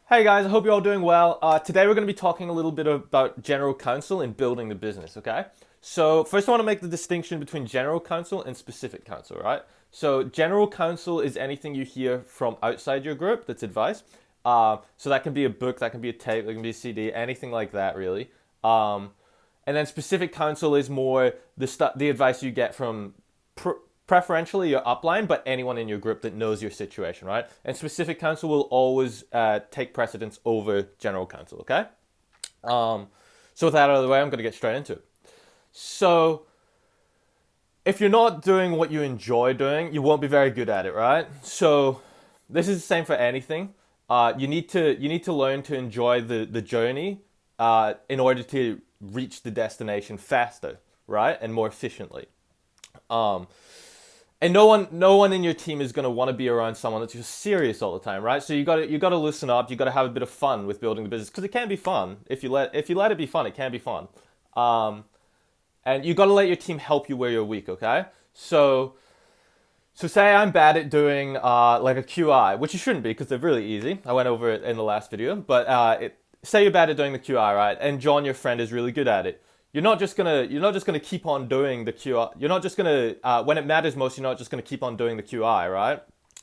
Hey guys, I hope you're all doing well. Today we're going to be talking a little bit about general counsel and building the business, okay? So first I want to make the distinction between general counsel and specific counsel, right? So general counsel is anything you hear from outside your group that's advice. So that can be a book, that can be a tape, that can be a CD, anything like that really. Um, and then specific counsel is more the advice you get from preferentially your upline, but anyone in your group that knows your situation, right? And specific counsel will always take precedence over general counsel, okay? Um, so with that out of the way, I'm going to get straight into it. So if you're not doing what you enjoy doing, you won't be very good at it, right? So this is the same for anything. You need to learn to enjoy the journey in order to reach the destination faster, right, and more efficiently. Um, and no one in your team is going to want to be around someone that's just serious all the time, right? So you got to loosen up. You got to have a bit of fun with building the business because it can be fun if you let it be fun. It can be fun. Um, and you got to let your team help you where you're weak. Okay, so say I'm bad at doing like a QI, which you shouldn't be because they're really easy. I went over it in the last video, but say you're bad at doing the QI, right? And John, your friend, is really good at it. You're not just gonna keep on doing the QI. You're not just gonna when it matters most. You're not just gonna keep on doing the QI, right?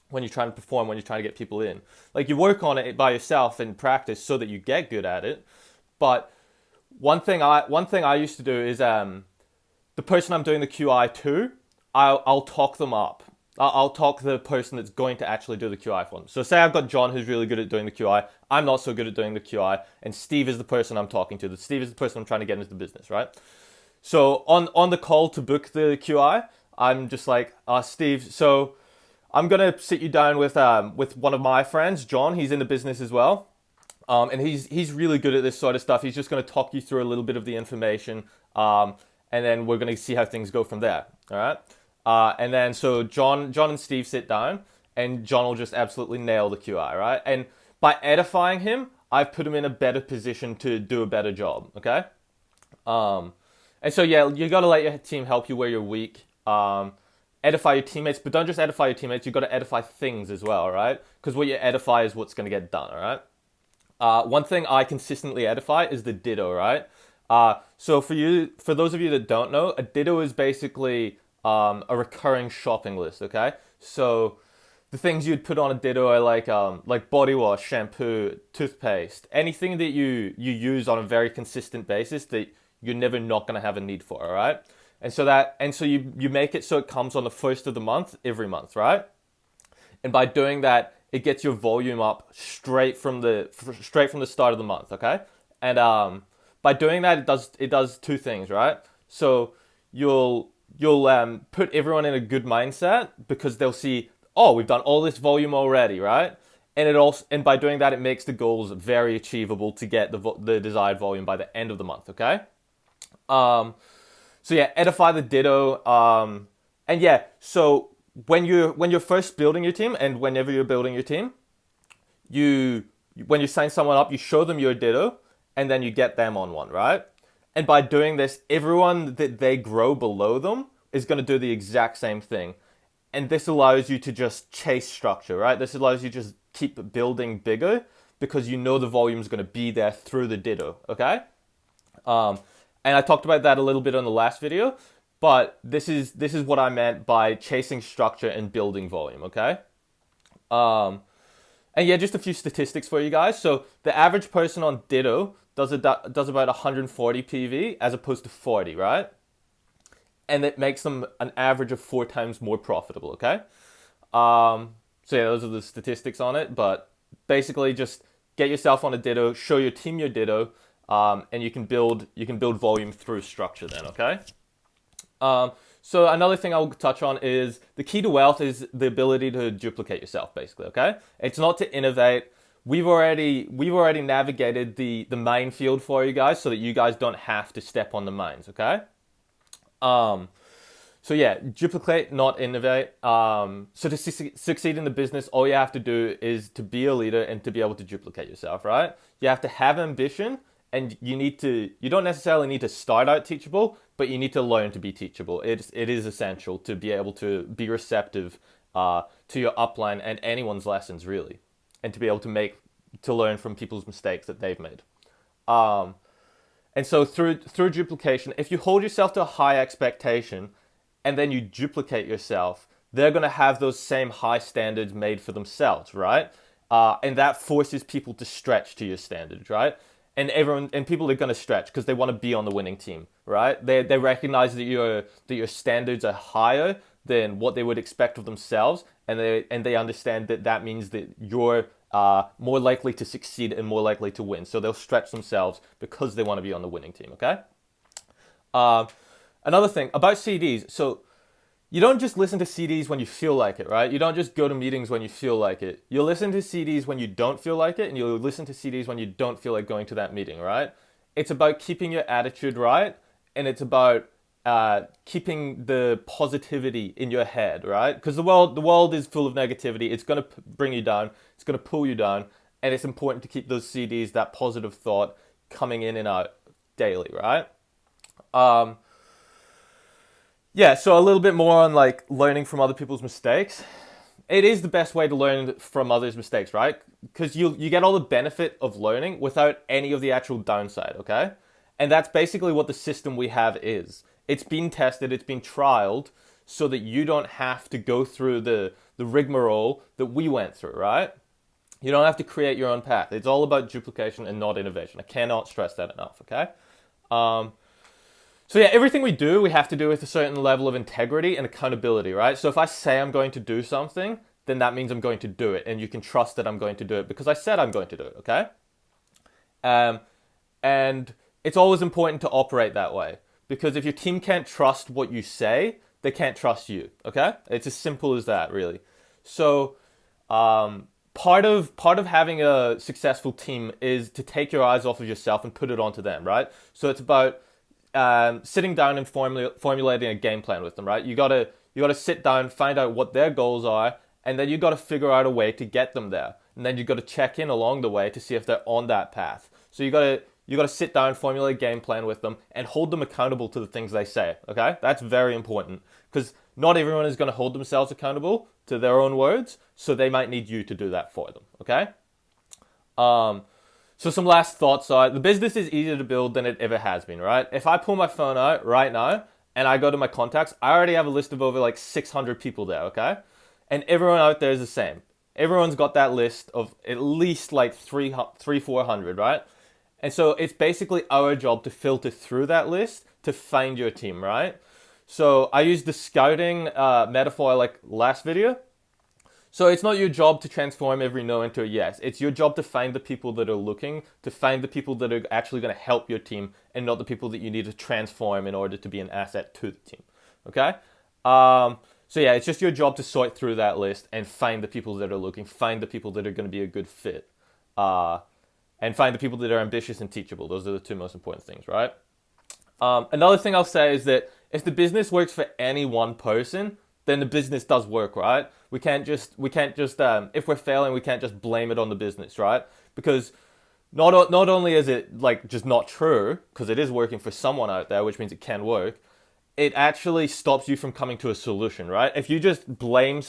When you're trying to perform, when you're trying to get people in, like you work on it by yourself in practice so that you get good at it. But one thing I used to do is the person I'm doing the QI to, I'll talk them up. I'll talk the person that's going to actually do the QI for them. So say I've got John who's really good at doing the QI. I'm not so good at doing the QI, and Steve is the person I'm talking to. Steve is the person I'm trying to get into the business, right? So on the call to book the QI, I'm just like, Steve. So I'm gonna sit you down with one of my friends, John. He's in the business as well. And he's really good at this sort of stuff. He's just going to talk you through a little bit of the information, and then we're going to see how things go from there. All right. And then so John and Steve sit down, and John will just absolutely nail the QI, right? And by edifying him, I've put him in a better position to do a better job. Okay. Um, and so yeah, you got to let your team help you where you're weak. Edify your teammates, but don't just edify your teammates. You got to edify things as well, right? Because what you edify is what's going to get done. All right. One thing I consistently edify is the ditto, right? So for those of you that don't know, a ditto is basically a recurring shopping list. Okay, so the things you'd put on a ditto are like body wash, shampoo, toothpaste, anything that you use on a very consistent basis that you're never not gonna have a need for. All right, and so you make it so it comes on the first of the month every month, right? And by doing that, it gets your volume up straight from the start of the month. Okay, and by doing that, it does two things, right? So you'll put everyone in a good mindset because they'll see, oh, we've done all this volume already, right? And by doing that, it makes the goals very achievable to get the desired volume by the end of the month. Okay. Um, so yeah, edify the ditto. And yeah, so when you're first building your team, and whenever you're building your team, you when you sign someone up, you show them your ditto, and then you get them on one, right? And by doing this, everyone that they grow below them is going to do the exact same thing. And this allows you to just chase structure, right? This allows you to just keep building bigger because you know the volume is going to be there through the ditto, okay? Um, and I talked about that a little bit on the last video, but this is what I meant by chasing structure and building volume, okay? Um, and yeah, just a few statistics for you guys. So the average person on Ditto does about 140 PV as opposed to 40, right? And it makes them an average of 4 times more profitable. Okay. So yeah, those are the statistics on it. But basically, just get yourself on a Ditto, show your team your Ditto, and you can build volume through structure. Then, okay. So another thing I'll touch on is the key to wealth is the ability to duplicate yourself, basically. Okay, it's not to innovate. We've already navigated the minefield for you guys, so that you guys don't have to step on the mines. Okay. Um, so yeah, duplicate, not innovate. So to succeed in the business, all you have to do is to be a leader and to be able to duplicate yourself, right? You have to have ambition, and you don't necessarily need to start out teachable, but you need to learn to be teachable. It is essential to be able to be receptive to your upline and anyone's lessons really, and to be able to to learn from people's mistakes that they've made. Um, and so through duplication, if you hold yourself to a high expectation and then you duplicate yourself, they're going to have those same high standards made for themselves, right? And that forces people to stretch to your standards, right? And people are going to stretch because they want to be on the winning team, right? They recognize that your standards are higher than what they would expect of themselves, and they understand that that means that you're more likely to succeed and more likely to win. So they'll stretch themselves because they want to be on the winning team. Okay. Uh, Another thing about CDs. So you don't just listen to CDs when you feel like it, right? You don't just go to meetings when you feel like it. You listen to CDs when you don't feel like it, and you'll listen to CDs when you don't feel like going to that meeting, right? It's about keeping your attitude right, and it's about keeping the positivity in your head, right? Because the world is full of negativity. It's gonna bring you down. It's gonna pull you down, and it's important to keep those CDs, that positive thought, coming in and out daily, right? Um, yeah, so a little bit more on like learning from other people's mistakes. It is the best way to learn from others' mistakes, right? Because you get all the benefit of learning without any of the actual downside, okay? And that's basically what the system we have is. It's been tested, it's been trialed, so that you don't have to go through the rigmarole that we went through, right? You don't have to create your own path. It's all about duplication and not innovation. I cannot stress that enough, okay? Um, so yeah, everything we do, we have to do with a certain level of integrity and accountability, right? So if I say I'm going to do something, then that means I'm going to do it, and you can trust that I'm going to do it because I said I'm going to do it, okay? Um, and it's always important to operate that way because if your team can't trust what you say, they can't trust you, okay? It's as simple as that, really. So part of having a successful team is to take your eyes off of yourself and put it onto them, right? So it's about sitting down and formulating a game plan with them, right? You gotta sit down, find out what their goals are, and then you gotta figure out a way to get them there. And then you gotta check in along the way to see if they're on that path. So you gotta sit down, formulate a game plan with them, and hold them accountable to the things they say. Okay, that's very important because not everyone is gonna hold themselves accountable to their own words, so they might need you to do that for them. Okay. Um, so some last thoughts are the business is easier to build than it ever has been, right? If I pull my phone out right now and I go to my contacts, I already have a list of over like 600 people there, okay? And everyone out there is the same. Everyone's got that list of at least like 400, right? And so it's basically our job to filter through that list to find your team, right? So I used the scouting metaphor like last video. So it's not your job to transform every no into a yes. It's your job to find the people that are looking, to find the people that are actually going to help your team and not the people that you need to transform in order to be an asset to the team. Okay? So yeah, it's just your job to sort through that list and find the people that are looking, find the people that are going to be a good fit, and find the people that are ambitious and teachable. Those are the two most important things, right? Another thing I'll say is that if the business works for any one person, then the business does work, right? We can't just if we're failing, we can't just blame it on the business, right? Because not only is it like just not true, because it is working for someone out there, which means it can work, it actually stops you from coming to a solution, right? If you just blame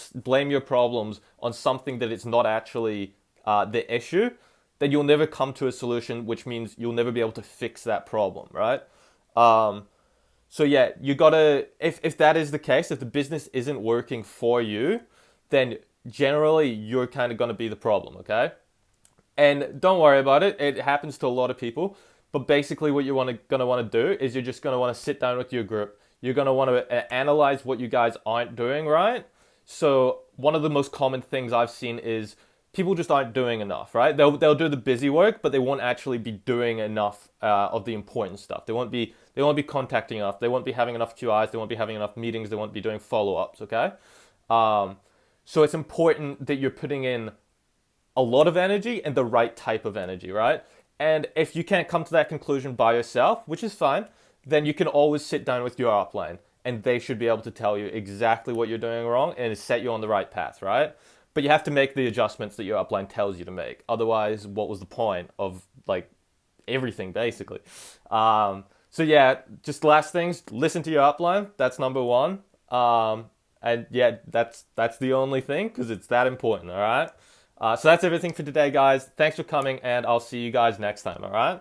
your problems on something that it's not actually the issue, then you'll never come to a solution, which means you'll never be able to fix that problem, right? So yeah, you gotta, if that is the case, if the business isn't working for you, then generally you're kind of gonna be the problem, okay? And don't worry about it. It happens to a lot of people. But basically, what you're gonna want to do is you're just gonna want to sit down with your group. You're gonna want to analyze what you guys aren't doing right. So one of the most common things I've seen is people just aren't doing enough, right? They'll do the busy work, but they won't actually be doing enough of the important stuff. They won't be contacting enough. They won't be having enough QIs. They won't be having enough meetings. They won't be doing follow-ups. Okay. So it's important that you're putting in a lot of energy and the right type of energy, right? And if you can't come to that conclusion by yourself, which is fine, then you can always sit down with your upline and they should be able to tell you exactly what you're doing wrong and set you on the right path, right? But you have to make the adjustments that your upline tells you to make. Otherwise, what was the point of like everything basically? So yeah, just last things, listen to your upline. That's number one. And yeah, that's the only thing because it's that important, all right? So that's everything for today, guys. Thanks for coming, and I'll see you guys next time, all right?